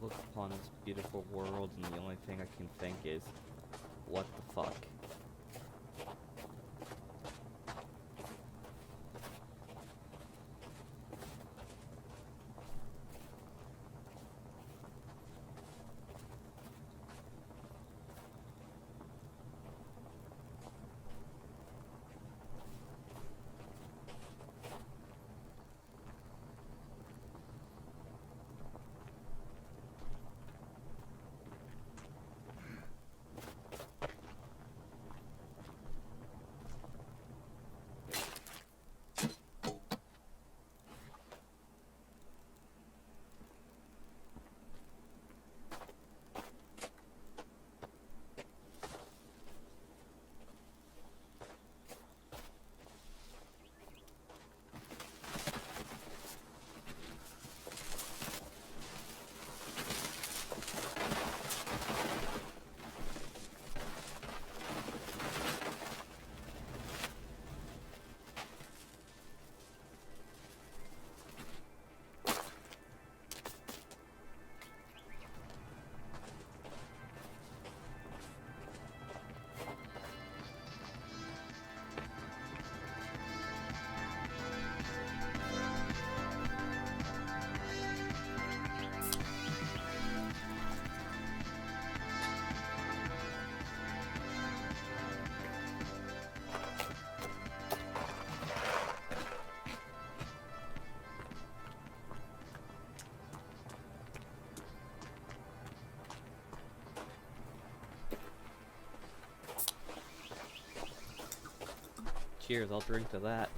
look upon this beautiful world, and the only thing I can think is, what the fuck? Cheers, I'll drink to that.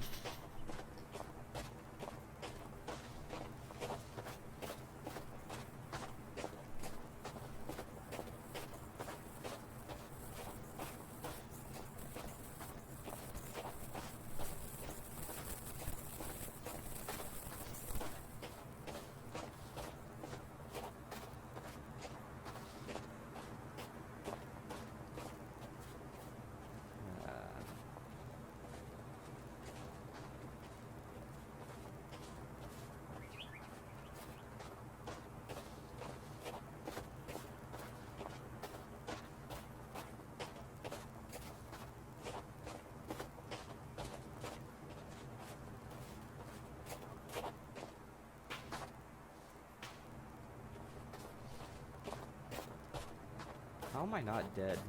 How am I not dead?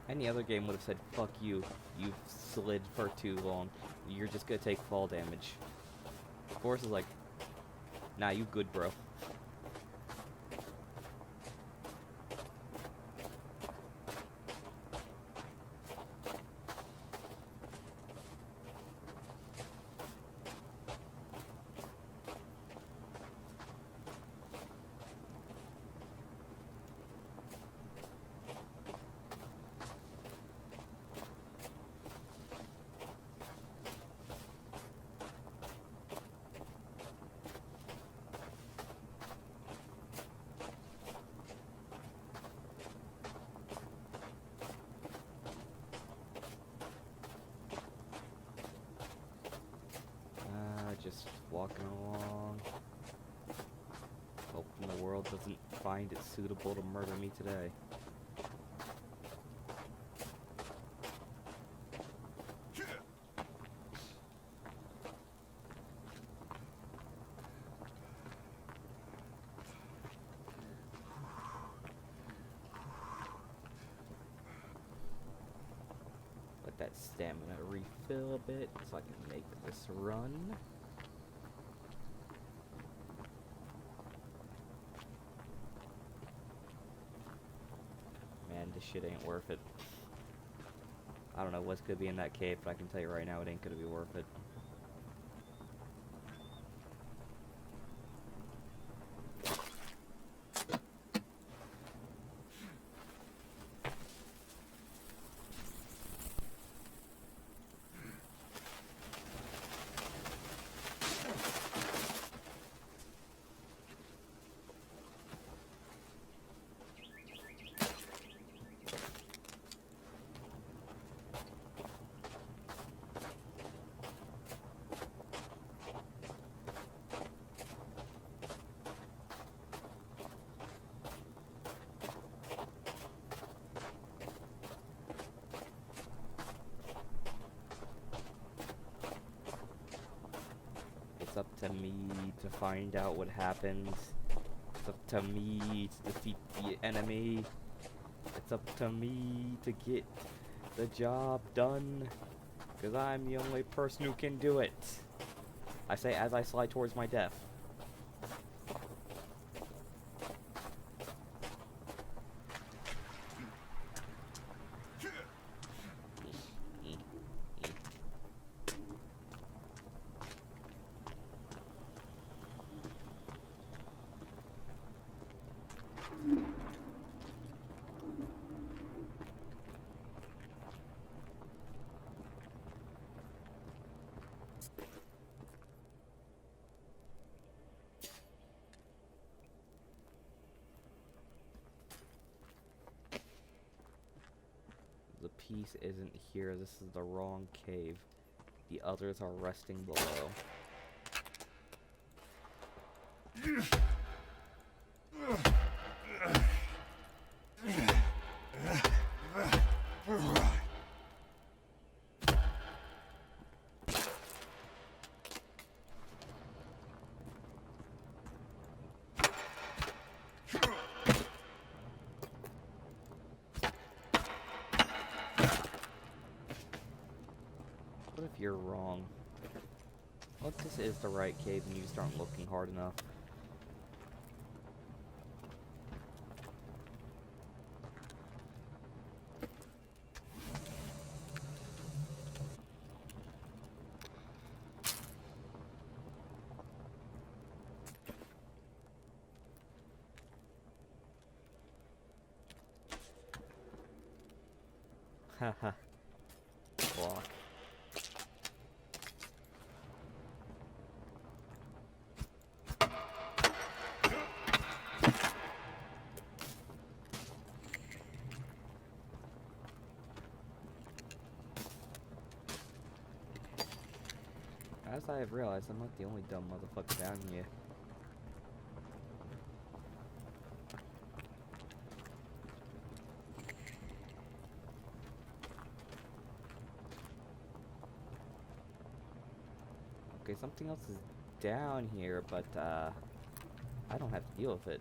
Any other game would have said, fuck you, you've slid for too long, you're just gonna take fall damage. Force is like, nah, you good, bro. Just walking along, hoping the world doesn't find it suitable to murder me today. Let that stamina refill a bit so I can make this run. This shit ain't worth it. I don't know what's gonna be in that cave, but I can tell you right now it ain't gonna be worth it. It's up to me to find out what happens. It's up to me to defeat the enemy. It's up to me to get the job done. Because I'm the only person who can do it. I say as I slide towards my death. The piece isn't here. This is the wrong cave. The others are resting below. What if you're wrong? What if this is the right cave and you just aren't looking hard enough? Haha. Block. As I have realized, I'm not the only dumb motherfucker down here. Okay, something else is down here, but I don't have to deal with it.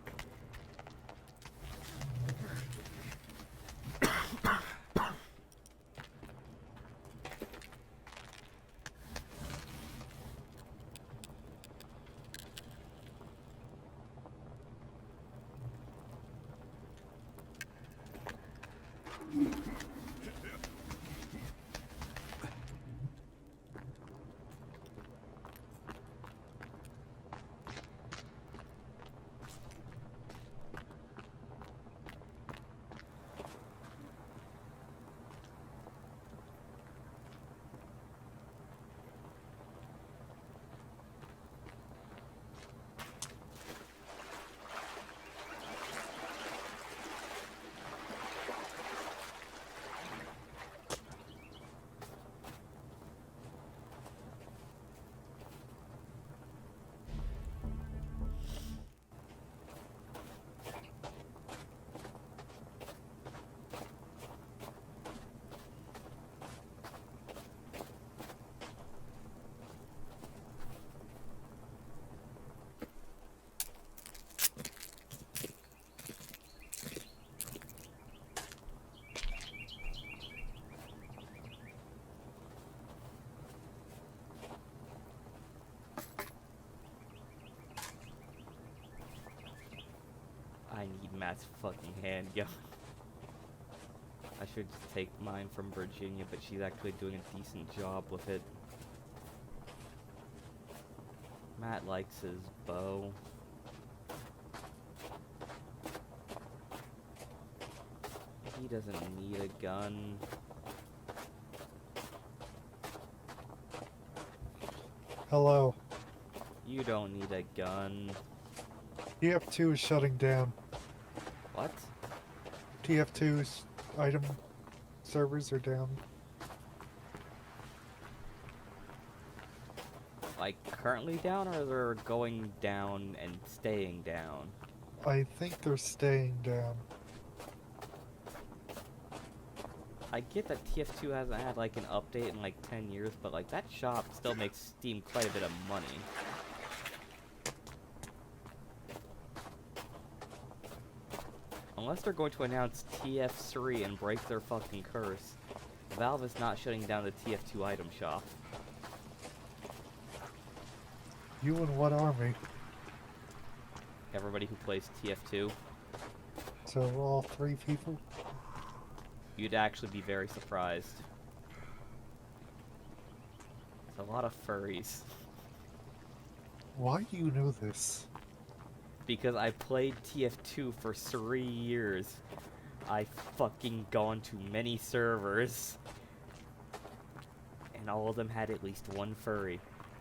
I need Matt's fucking handgun. I should just take mine from Virginia, but she's actually doing a decent job with it. Matt likes his bow. He doesn't need a gun. Hello. You don't need a gun. TF2 is shutting down. What? TF2's item servers are down. Like, currently down, or they're going down and staying down? I think they're staying down. I get that TF2 hasn't had, like, an update in, like, 10 years, but, like, that shop still makes Steam quite a bit of money. unless they're going to announce TF3 and break their fucking curse, Valve is not shutting down the TF2 item shop. You and what army? Everybody who plays TF2, So all 3 people? you'd actually be very surprised. It's a lot of furries. Why do you know this? Because I played TF2 for 3 years. I fucking gone to many servers. And all of them had at least one furry.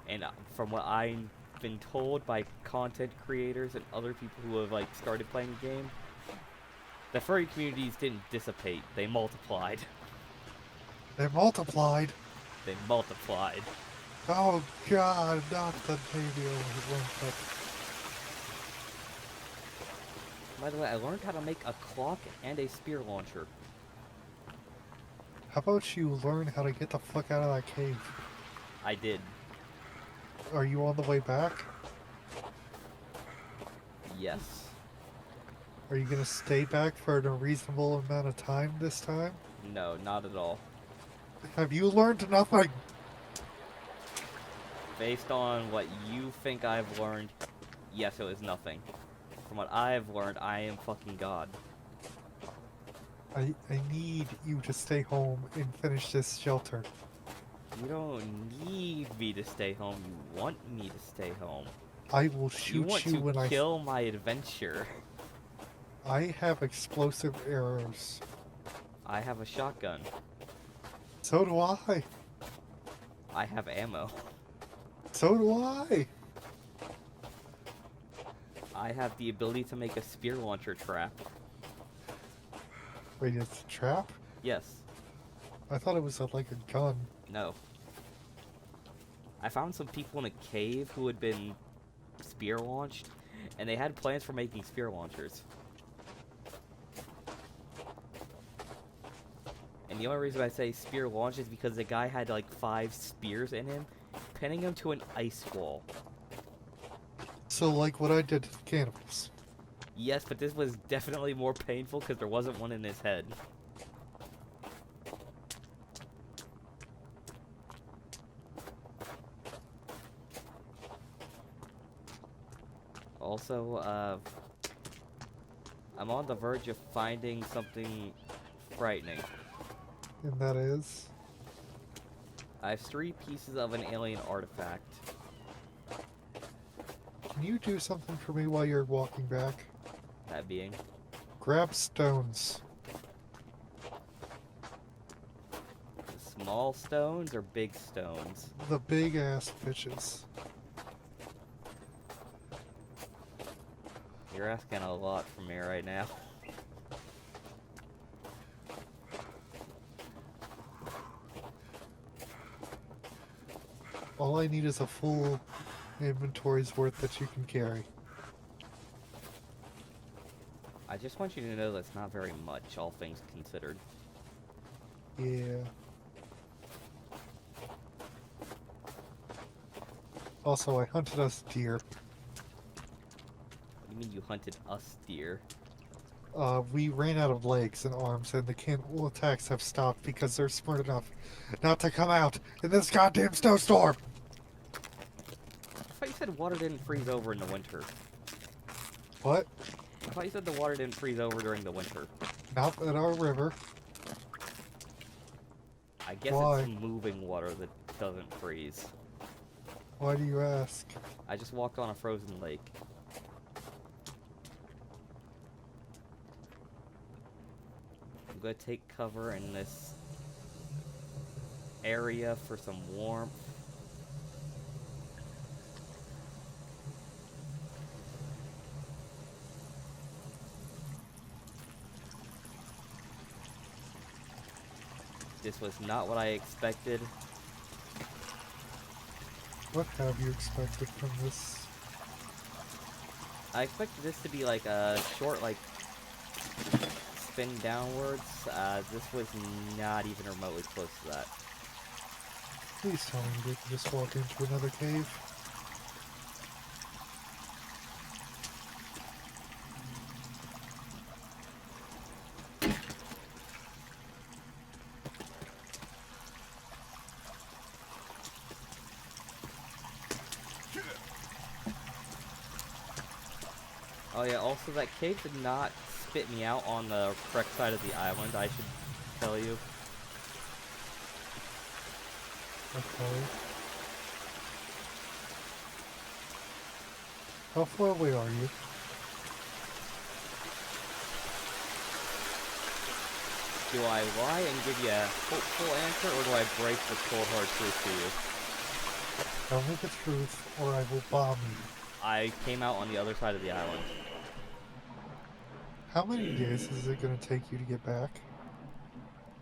And from what I've been told by content creators and other people who have like started playing the game, the furry communities didn't dissipate, they multiplied. They multiplied. They multiplied. Oh god, not the baby over. By the way, I learned how to make a clock and a spear launcher. How about you learn how to get the fuck out of that cave? I did. Are you on the way back? Yes. Are you gonna stay back for a reasonable amount of time this time? No, not at all. Have you learned nothing? Based on what you think I've learned, yes, it was nothing. From what I've learned, I am fucking God. I need you to stay home and finish this shelter. You don't need me to stay home, you want me to stay home. I will You shoot want you when to kill my adventure. I have explosive arrows. I have a shotgun. So do I. I have ammo. So do I. I have the ability to make a spear launcher trap. Wait, it's a trap? Yes. I thought it was like a gun. No. I found some people in a cave who had been spear launched, and they had plans for making spear launchers. And the only reason I say spear launch is because the guy had like 5 spears in him, pinning him to an ice wall. So like what I did to the cannibals. Yes, but this was definitely more painful because there wasn't one in his head. Also, I'm on the verge of finding something frightening. And that is? I have 3 pieces of an alien artifact. Can you do something for me while you're walking back? That being Grab stones. small stones or big stones? The big ass bitches. You're asking a lot from me right now. All I need is a full inventory's worth that you can carry. I just want you to know that's not very much, all things considered. Yeah. Also, I hunted us deer. What do you mean you hunted us deer? We ran out of legs and arms, and the cannibal attacks have stopped because they're smart enough not to come out in this goddamn snowstorm! I thought you said water didn't freeze over in the winter. What? I thought you said the water didn't freeze over during the winter. Not at our river. I guess Why? it's moving water that doesn't freeze. Why do you ask? I just walked on a frozen lake. I'm gonna take cover in this area for some warmth. This was not what I expected. What have you expected from this? I expected this to be like a short, like, spin downwards. This was not even remotely close to that. Please tell me we can just walk into another cave. Oh yeah, also that cave did not spit me out on the correct side of the island, I should tell you. Okay. How far away are you? Do I lie and give you a hopeful answer, or do I break the cold hard truth to you? Tell me the truth, or I will bomb you. I came out on the other side of the island. How many days is it going to take you to get back?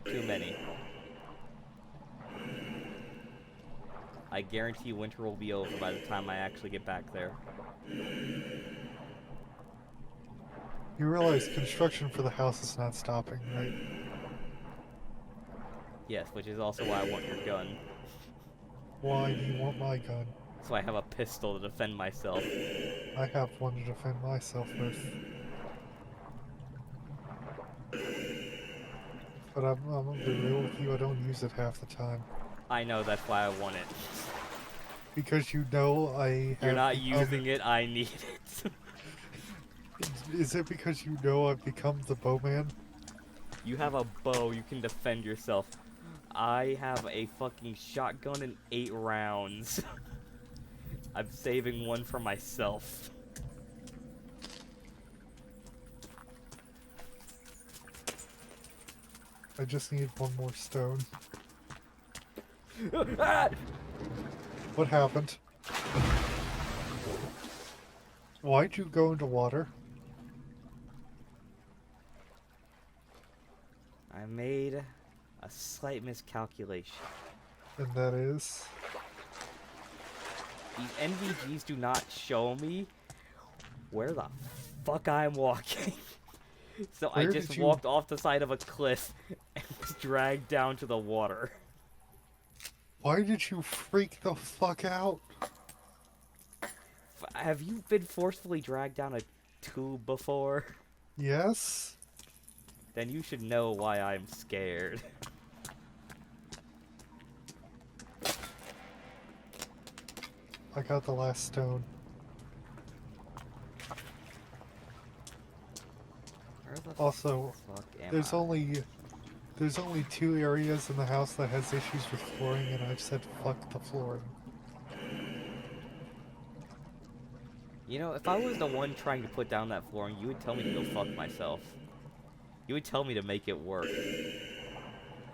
Too many. I guarantee winter will be over by the time I actually get back there. You realize construction for the house is not stopping, right? Yes, which is also why I want your gun. Why do you want my gun? So I have a pistol to defend myself. I have one to defend myself with. But I'm gonna be real with you, I don't use it half the time. I know, that's why I want it. Because you know I have You're not become... using it, I need it. Is it because you know I've become the bowman? You have a bow, you can defend yourself. I have a fucking shotgun and 8 rounds. I'm saving one for myself. I just need one more stone. What happened? Why'd you go into water? I made a slight miscalculation. And that is... These NVGs do not show me where the fuck I'm walking. So I Where just did you- walked off the side of a cliff and was dragged down to the water. Why did you freak the fuck out? Have you been forcefully dragged down a tube before? Yes? Then you should know why I'm scared. I got the last stone. Where the Also, fuck am there's I? only 2 areas in the house that has issues with flooring, and I've said fuck the flooring. You know, if I was the one trying to put down that flooring, you would tell me to go fuck myself. You would tell me to make it work.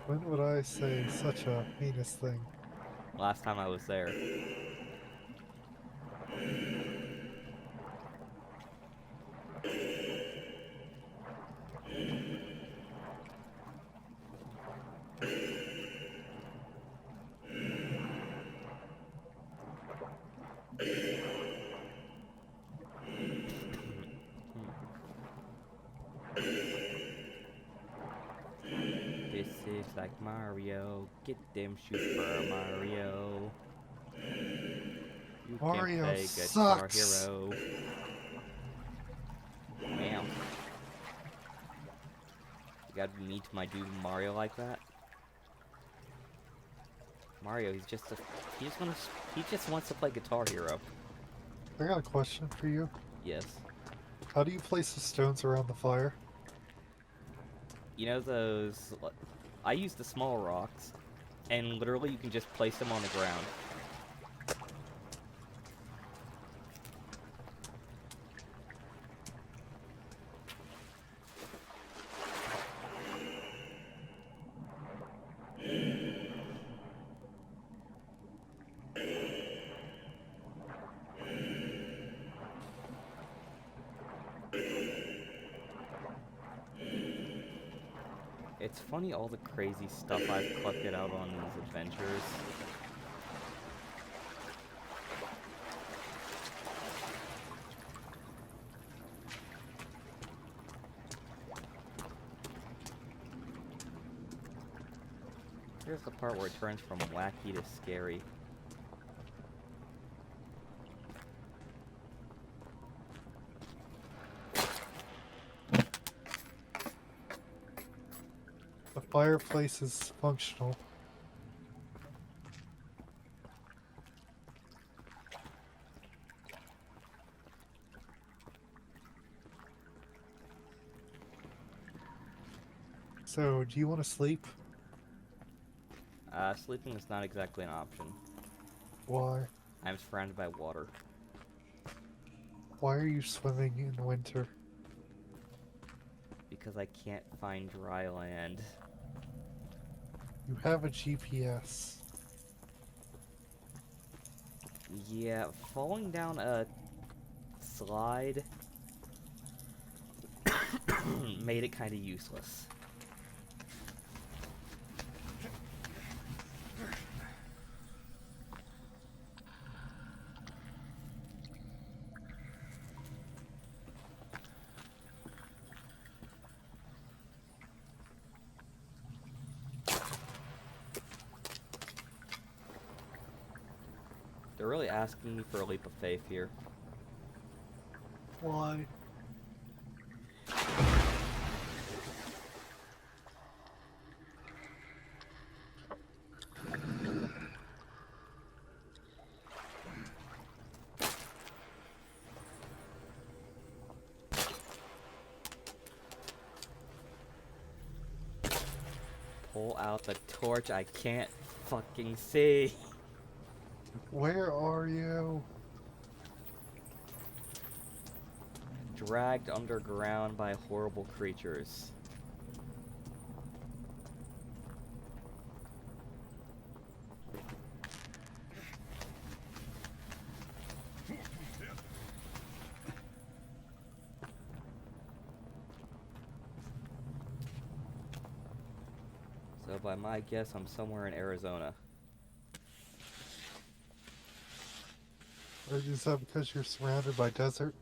When would I say such a heinous thing? Last time I was there. This is like Mario. Get them Super Mario. You Mario can play Guitar sucks. Hero. Damn. You gotta be mean to my dude Mario like that. Mario, he just wants to play Guitar Hero. I got a question for you. Yes. How do you place the stones around the fire? You know those... I use the small rocks, and literally you can just place them on the ground. It's funny all the crazy stuff I've collected out on these adventures. Here's the part where it turns from wacky to scary. The fireplace is functional. So, do you want to sleep? Sleeping is not exactly an option. Why? I'm surrounded by water. Why are you swimming in winter? Because I can't find dry land. You have a GPS. Yeah, falling down a slide made it kind of useless. They're really asking me for a leap of faith here. Why? Pull out the torch, I can't fucking see. Where are you? Dragged underground by horrible creatures. So by my guess, I'm somewhere in Arizona. Or is that because you're surrounded by desert?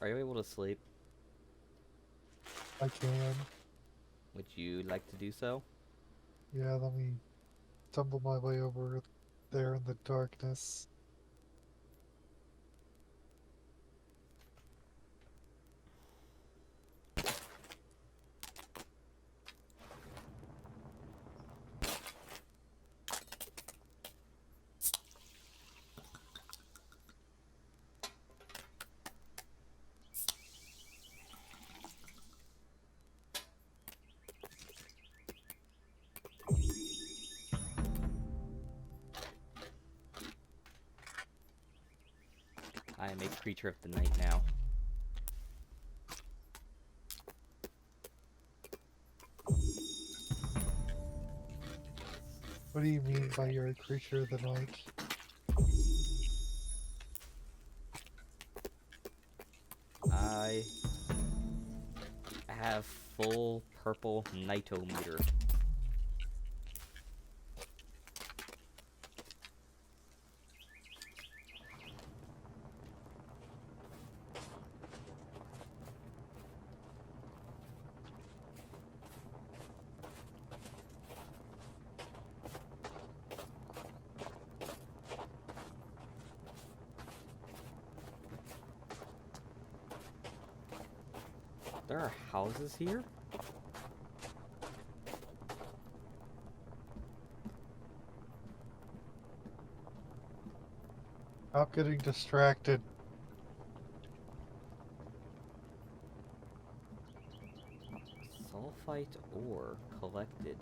Are you able to sleep? I can. Would you like to do so? Yeah, let me stumble my way over there in the darkness. I am a creature of the night now. What do you mean by you're a creature of the night? I have full purple nightometer. There are houses here? Stop getting distracted. Sulfite ore collected.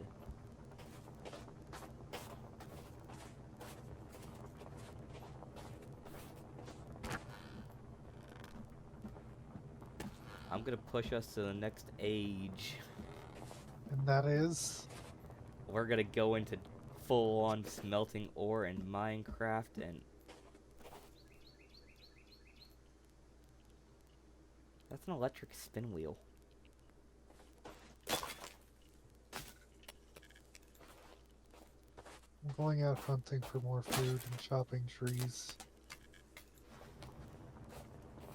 I'm gonna push us to the next age. And that is? We're gonna go into full-on smelting ore in Minecraft and... That's an electric spin wheel. I'm going out hunting for more food and chopping trees.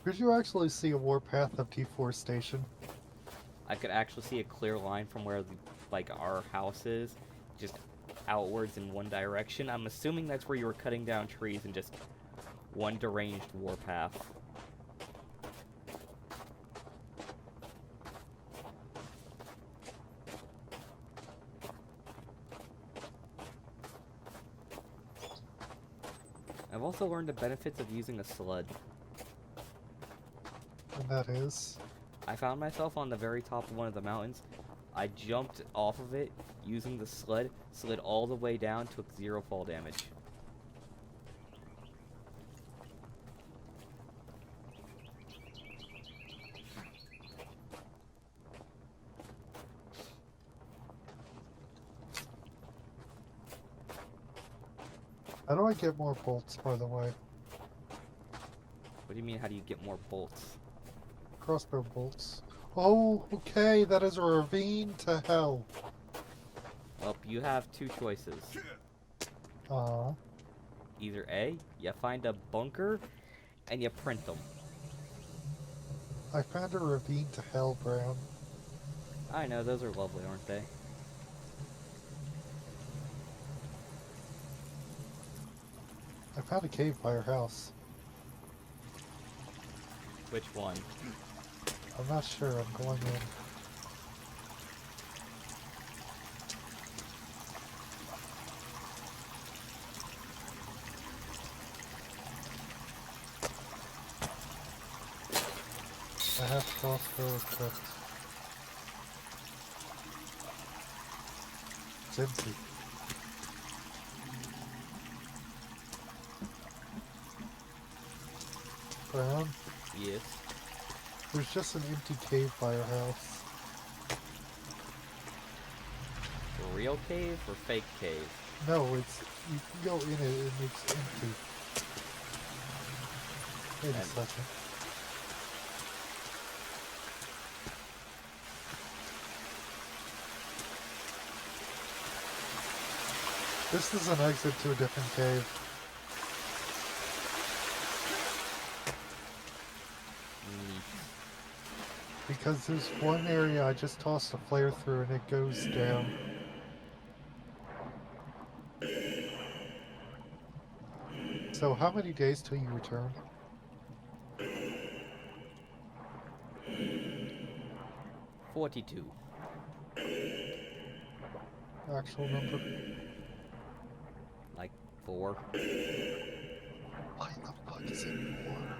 Could you actually see a warpath of deforestation? I could actually see a clear line from where like our house is, just outwards in one direction. I'm assuming that's where you were cutting down trees and just one deranged warpath. I've also learned the benefits of using a sled. And that is... I found myself on the very top of one of the mountains. I jumped off of it using the sled, slid all the way down, took 0 fall damage. How do I get more bolts, by the way? What do you mean, how do you get more bolts? Crossbow bolts. Oh, okay, that is a ravine to hell. Well, you have 2 choices. Either A, you find a bunker, and you print them. I found a ravine to hell, Brown. I know, those are lovely, aren't they? I found a cave by our house. Which one? I'm not sure, I'm going in. I have crossbow equipped. It's empty. Brown, Yes. there's just an empty cave by our house. A real cave or fake cave? No, it's... you can go in it and it's empty. Wait a And- second. This is an exit to a different cave. Neat. Because there's one area I just tossed a flare through and it goes down. So how many days till you return? $42. Actual number? Like 4. Why the fuck is it more?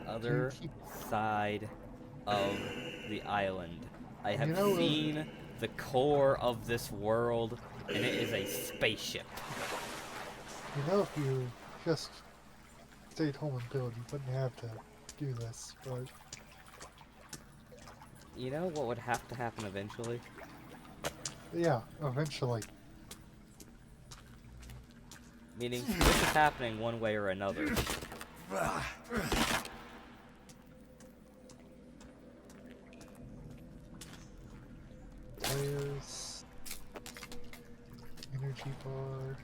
Other keep- side of the island. I have You know, seen the core of this world, and it is a spaceship. You know, if you just stayed home and build, you wouldn't have to do this, but... You know what would have to happen eventually? Yeah, eventually. Meaning, this is happening one way or another. Players... Energy bar...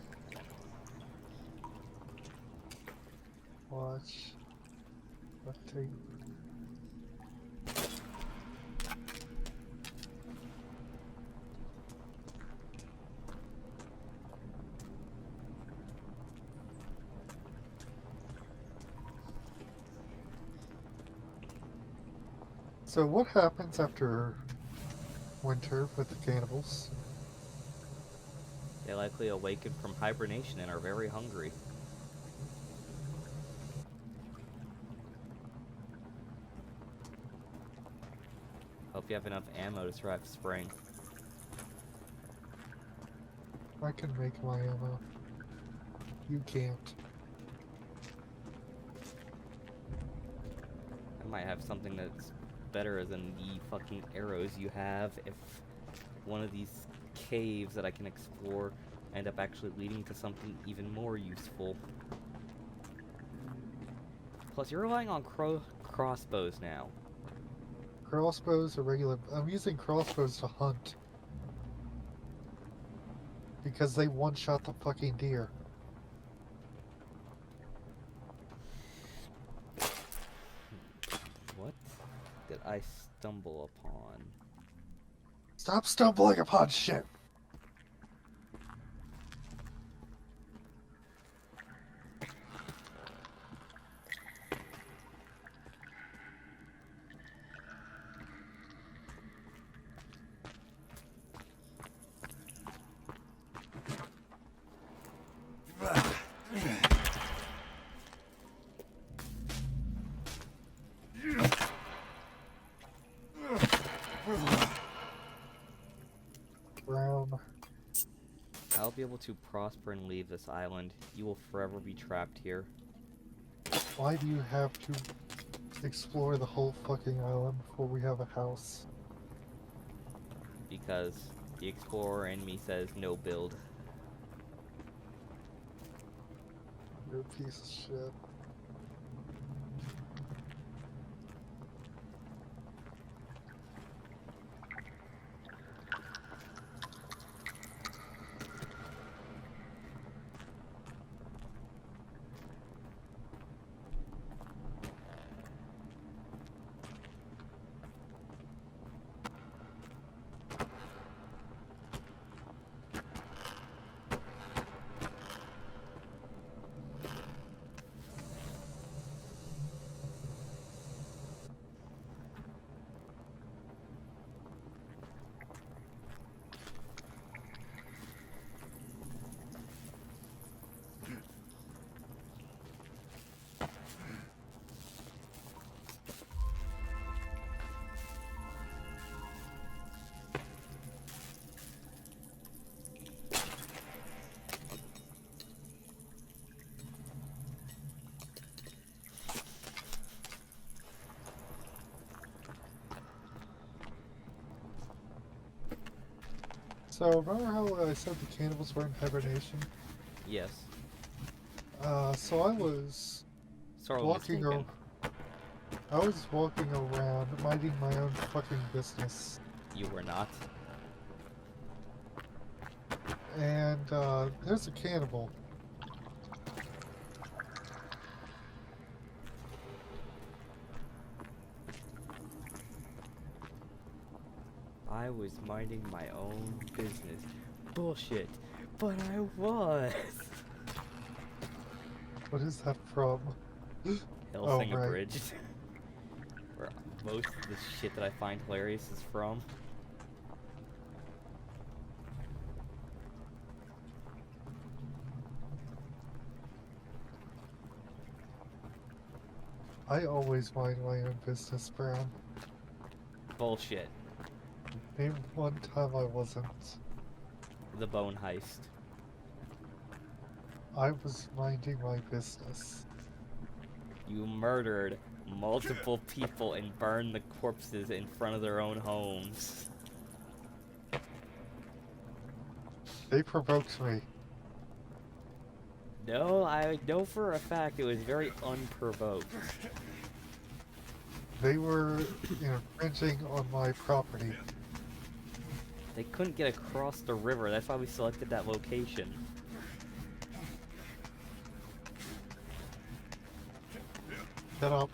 Watch... Rotate... So what happens after winter with the cannibals? They likely awaken from hibernation and are very hungry. Hope you have enough ammo to survive spring. I can make my ammo. You can't. I might have something that's better than the fucking arrows you have if one of these caves that I can explore end up actually leading to something even more useful. Plus, you're relying on crossbows now. Crossbows are regular. I'm using crossbows to hunt. Because they one-shot the fucking deer. that I stumble upon? Stop stumbling upon shit. Brown. I'll be able to prosper and leave this island. You will forever be trapped here. Why do you have to explore the whole fucking island before we have a house? Because the explorer in me says no build. You're a piece of shit. So, remember how I said the cannibals were in hibernation? Yes. So I was Sorely walking mistaken. I was walking around, minding my own fucking business. You were not. And, there's a cannibal. I was minding my own business. Bullshit. But I was. What is that from? Hellsinger right. Bridge. Where most of the shit that I find hilarious is from. I always mind my own business, Brown. Bullshit. Name one time I wasn't. The bone heist. I was minding my business. You murdered multiple people and burned the corpses in front of their own homes. They provoked me. No, I know for a fact it was very unprovoked. They were infringing on my property. They couldn't get across the river, that's why we selected that location. Shut up.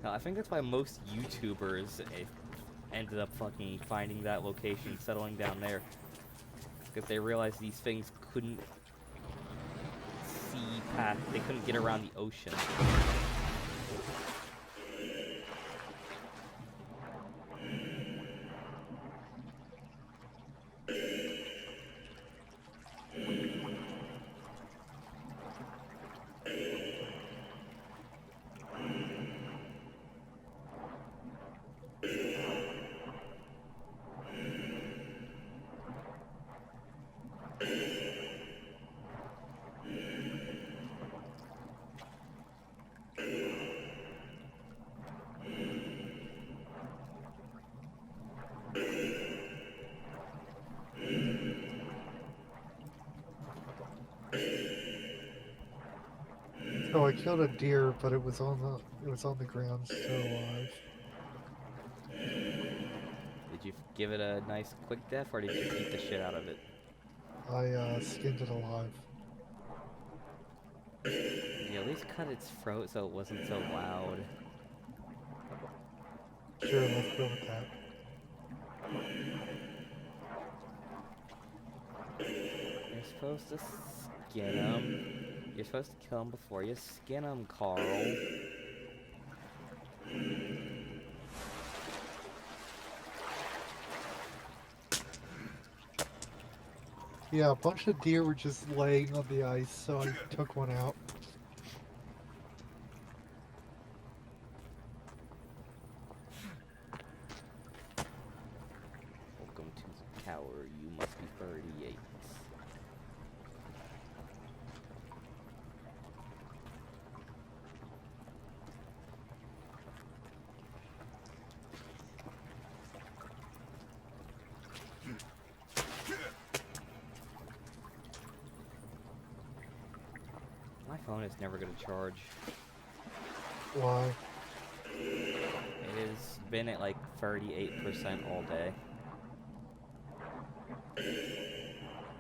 Now, I think that's why most YouTubers ended up fucking finding that location, settling down there. Because they realized these things couldn't see past, they couldn't get around the ocean. So I killed a deer, but it was on the ground still alive. Did you give it a nice quick death, or did you beat the shit out of it? I skinned it alive. Did you at least cut its throat so it wasn't so loud. Sure, let's go with that. You're supposed to skin him. You're supposed to kill him before you skin him, Carl. Yeah, a bunch of deer were just laying on the ice, so I took one out. Welcome to the tower. You must be 38. My phone is never gonna charge. Why? It has been at like 38% all day.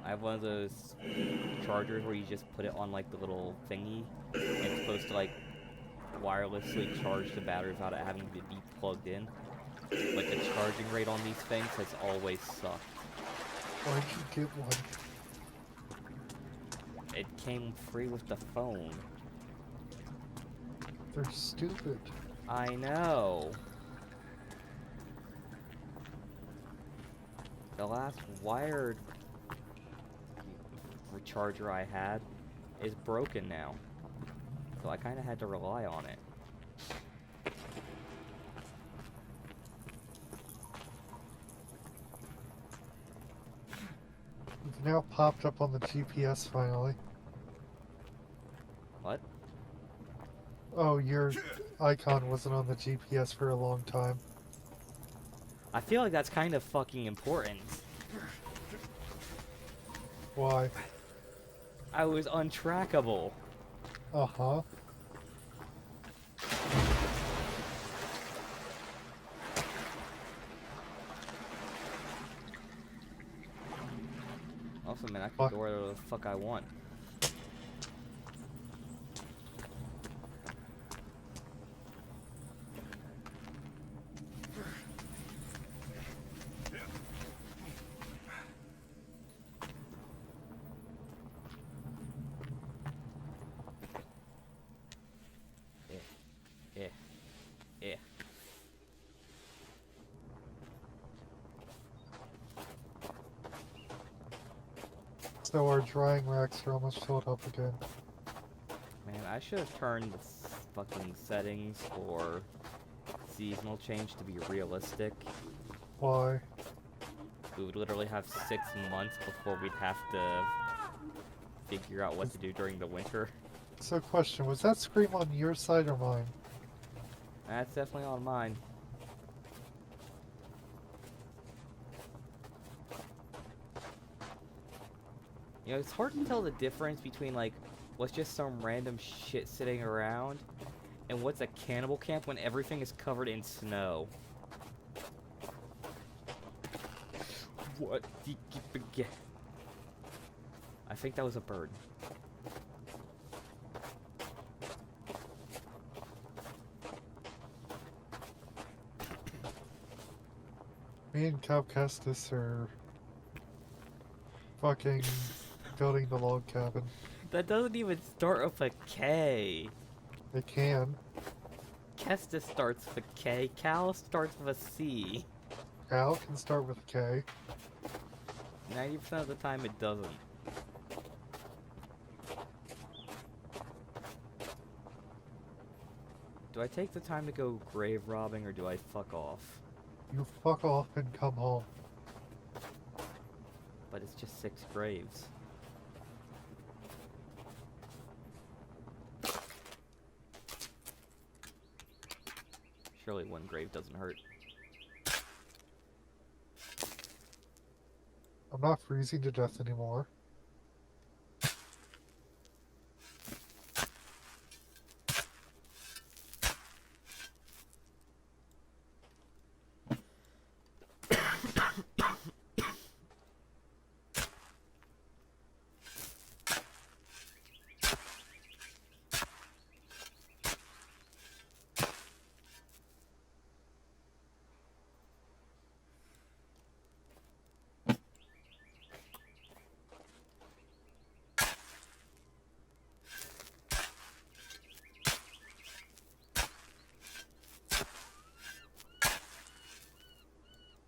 I have one of those chargers where you just put it on like the little thingy, and it's supposed to like wirelessly charge the battery without it having to be plugged in. But the charging rate on these things has always sucked. Why'd you get one? It came free with the phone. They're stupid. I know. The last wired recharger I had is broken now. So I kind of had to rely on it. It's now popped up on the GPS finally. What? Oh, your icon wasn't on the GPS for a long time. I feel like that's kind of fucking important. Why? I was untrackable. Uh-huh. Also, man, I can go wherever the fuck I want. Yeah. So our drying racks are almost filled up again. Man, I should have turned the fucking settings for seasonal change to be realistic. Why? We would literally have 6 months before we'd have to figure out what to do during the winter. So question, was that scream on your side or mine? That's definitely on mine. You know, it's hard to tell the difference between, like, what's just some random shit sitting around and what's a cannibal camp when everything is covered in snow. What? I think that was a bird. Me and Cal Kestis are fucking building the log cabin. That doesn't even start with a K. It can. Kestis starts with a K. Cal starts with a C. Cal can start with a K. 90% of the time it doesn't. Do I take the time to go grave robbing or do I fuck off? You fuck off and come home. But it's just 6 graves. Surely 1 grave doesn't hurt. I'm not freezing to death anymore.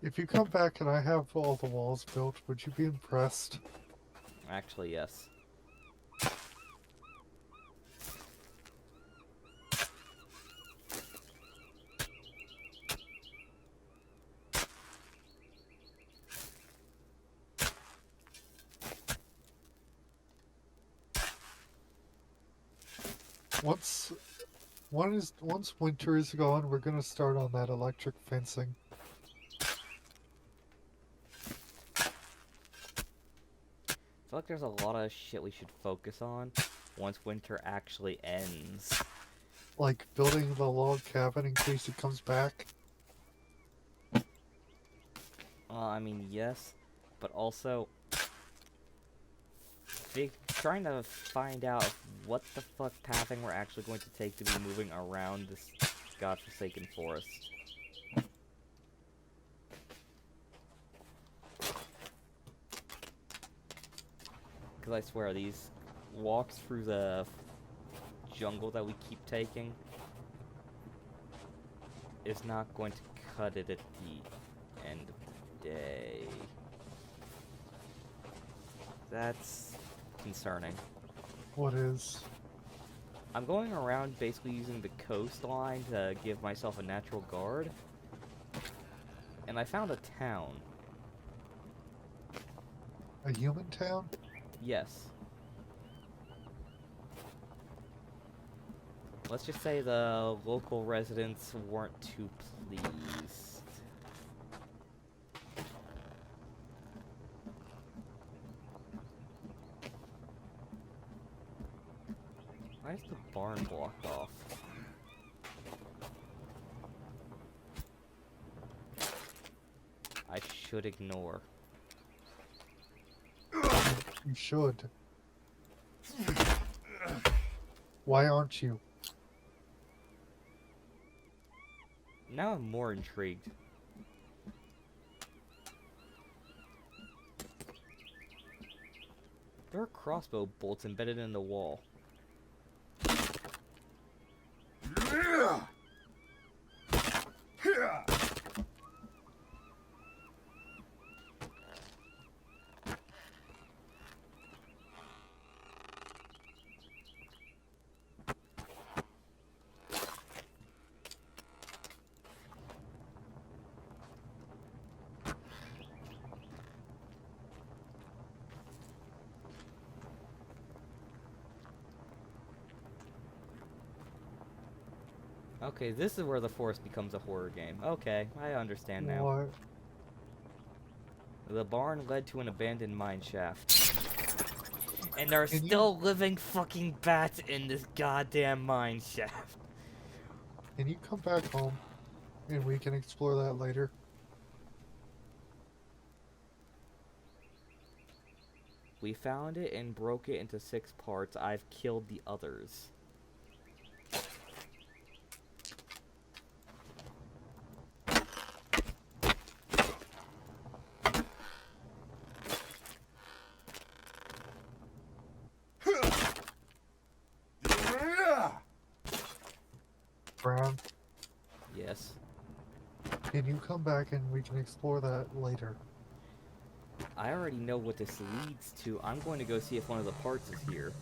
If you come back and I have all the walls built, would you be impressed? Actually, yes. Once winter is gone, we're gonna start on that electric fencing. I feel like there's a lot of shit we should focus on once winter actually ends. Like building the log cabin in case it comes back. I mean, yes, but also trying to find out what the fuck pathing we're actually going to take to be moving around this godforsaken forest. Because I swear, these walks through the jungle that we keep taking is not going to cut it at the end of the day. That's concerning. What is? I'm going around basically using the coastline to give myself a natural guard. And I found a town. A human town? Yes. Let's just say the local residents weren't too pleased. Why is the barn blocked off? I should ignore. You should. Why aren't you? Now I'm more intrigued. There are crossbow bolts embedded in the wall. Okay, this is where the forest becomes a horror game. Okay, I understand now. What? The barn led to an abandoned mine shaft. And there are Can you- still living fucking bats in this goddamn mine shaft. Can you come back home and we can explore that later? We found it and broke it into 6 parts. I've killed the others. Brown, Yes. can you come back and we can explore that later? I already know what this leads to. I'm going to go see if one of the parts is here.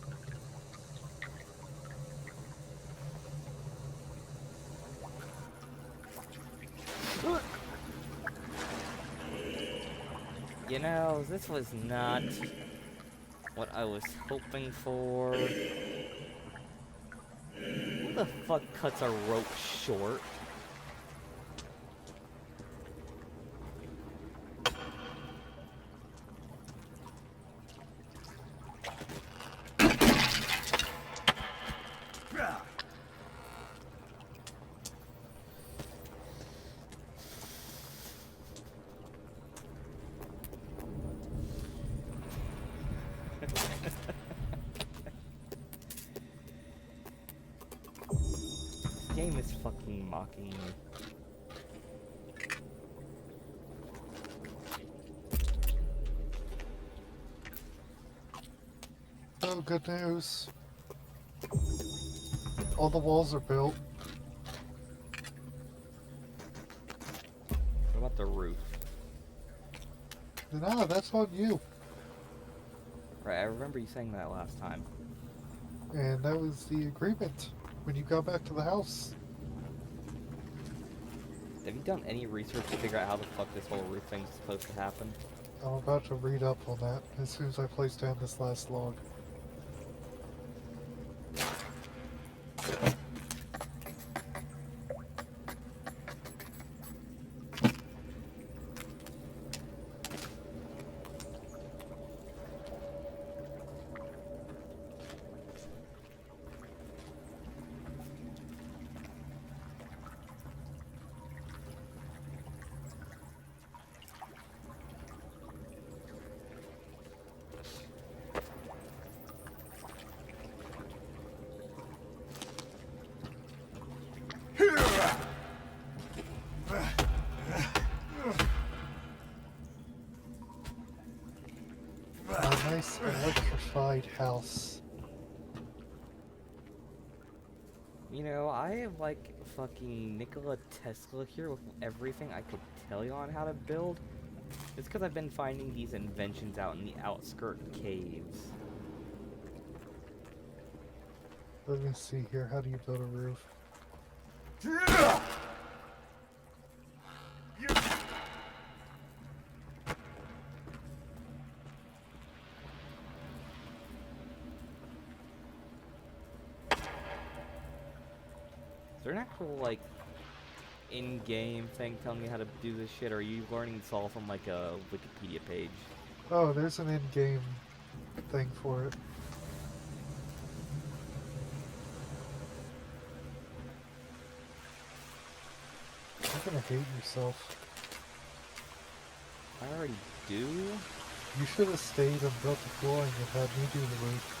You know, this was not what I was hoping for. Who the fuck cuts a rope short? This game is fucking mocking me. Oh, good news. All the walls are built. What about the roof? Nah, that's on you. Right, I remember you saying that last time. And that was the agreement when you got back to the house. Have you done any research to figure out how the fuck this whole roof thing's supposed to happen? I'm about to read up on that as soon as I place down this last log. A nice electrified house. You know, I have like fucking Nikola Tesla here with everything I could tell you on how to build. It's because I've been finding these inventions out in the outskirt caves. Let me see here. How do you build a roof? Is there an actual, like, in-game thing telling me how to do this shit, or are you learning this all from, like, a Wikipedia page? Oh, there's an in-game thing for it. You're gonna hate yourself. I already do? You should have stayed and built the flooring and had me do the roof.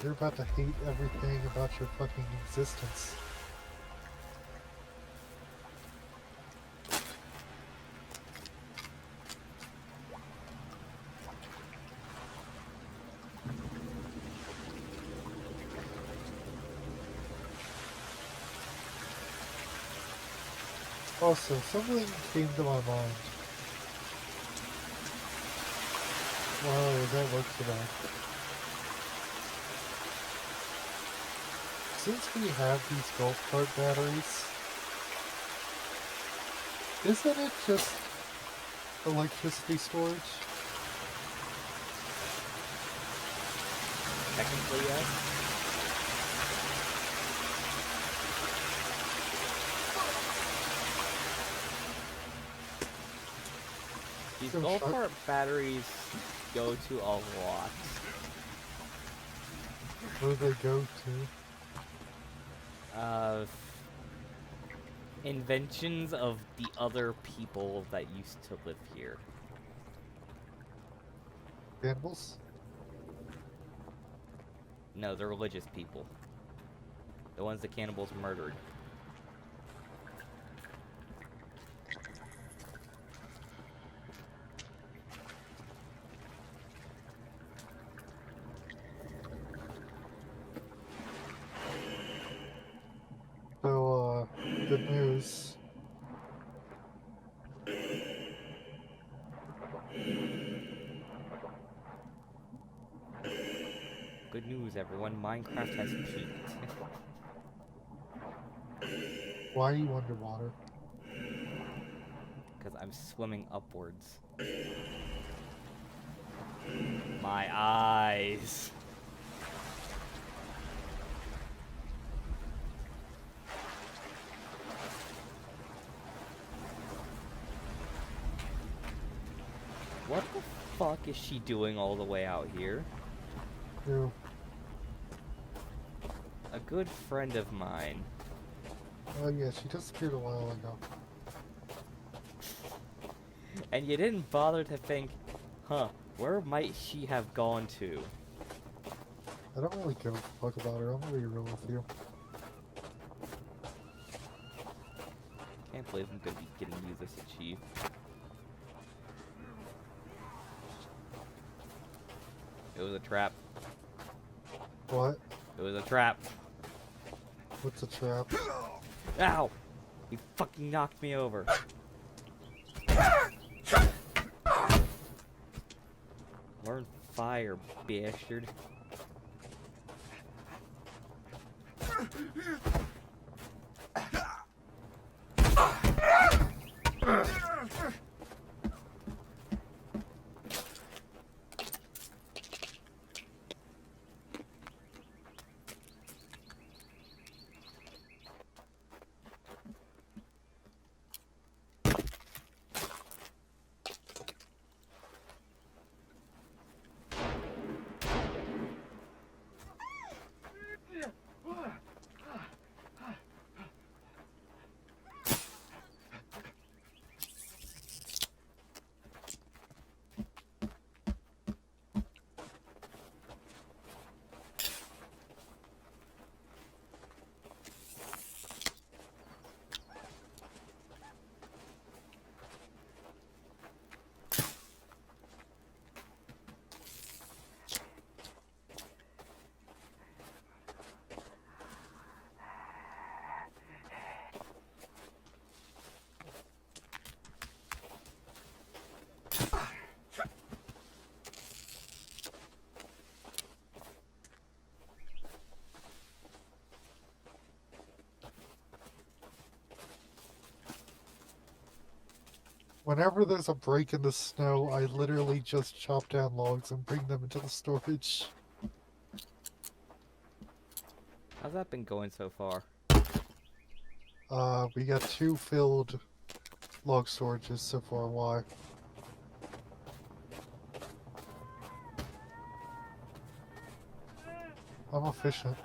You're about to hate everything about your fucking existence. Also, something came to my mind while I was at work today. Since we have these golf cart batteries, isn't it just electricity storage? Technically, yes. These So golf sharp. cart batteries go to a lot. Where do they go to? Inventions of the other people that used to live here. Cannibals? No, the religious people. The ones the cannibals murdered. So, good news. Good news, everyone. Minecraft has peaked. Why are you underwater? Because I'm swimming upwards. My eyes. What the fuck is she doing all the way out here? Who? A good friend of mine. Oh yeah, she disappeared a while ago. And you didn't bother to think, huh, where might she have gone to? I don't really give a fuck about her, I'm gonna be real with you. Can't believe I'm gonna be getting you this achieve. It was a trap. What? It was a trap. What's a trap? Ow! He fucking knocked me over. Learn fire, bastard. Whenever there's a break in the snow, I literally just chop down logs and bring them into the storage. How's that been going so far? We got 2 filled log storages so far. Why? I'm efficient.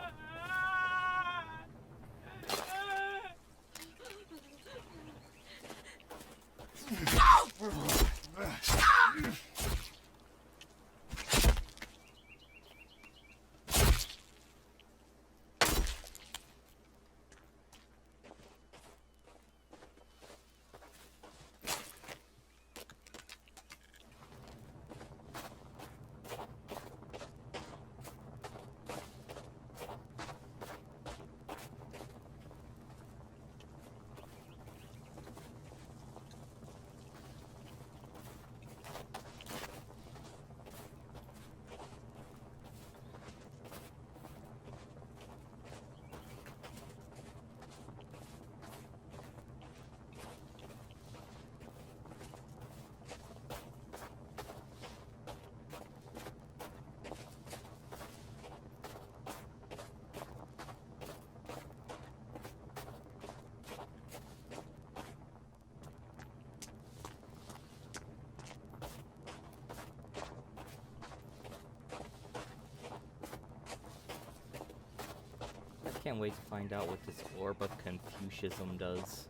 I can't wait to find out what this orb of Confucianism does.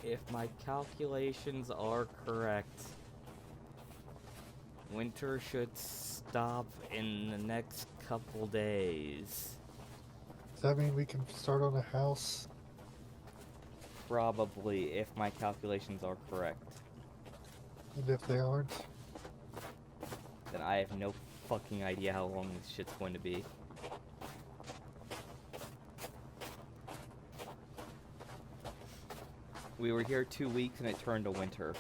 If my calculations are correct, winter should stop in the next couple days. Does that mean we can start on a house? Probably, if my calculations are correct. And if they aren't? Then I have no fucking idea how long this shit's going to be. We were here 2 weeks and it turned to winter.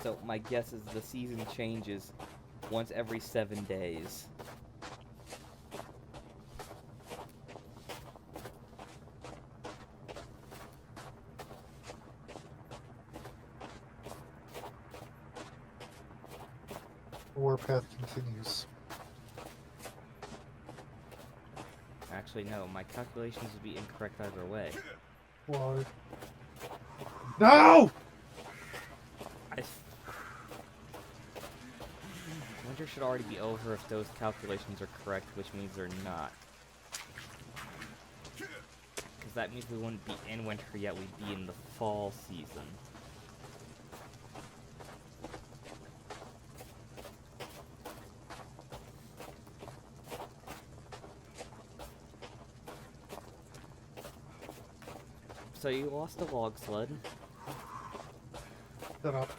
So my guess is the season changes once every 7 days. continues. Actually, no. My calculations would be incorrect either way. Why? No! Winter should already be over if those calculations are correct, which means they're not. Because that means we wouldn't be in winter yet, we'd be in the fall season. So you lost a log sled. Shut up.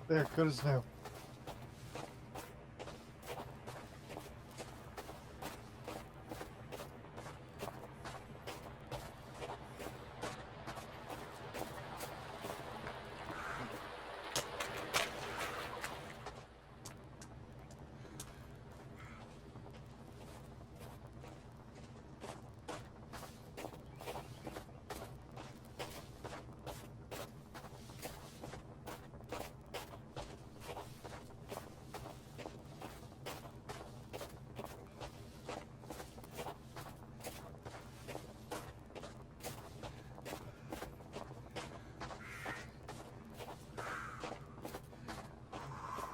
There, good as new.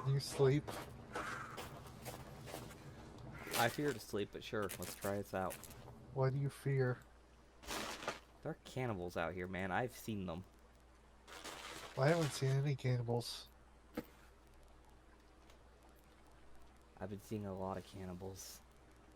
You sleep. I fear to sleep, but sure, let's try this out. Why do you fear? There are cannibals out here, man. I've seen them. I haven't seen any cannibals. I've been seeing a lot of cannibals.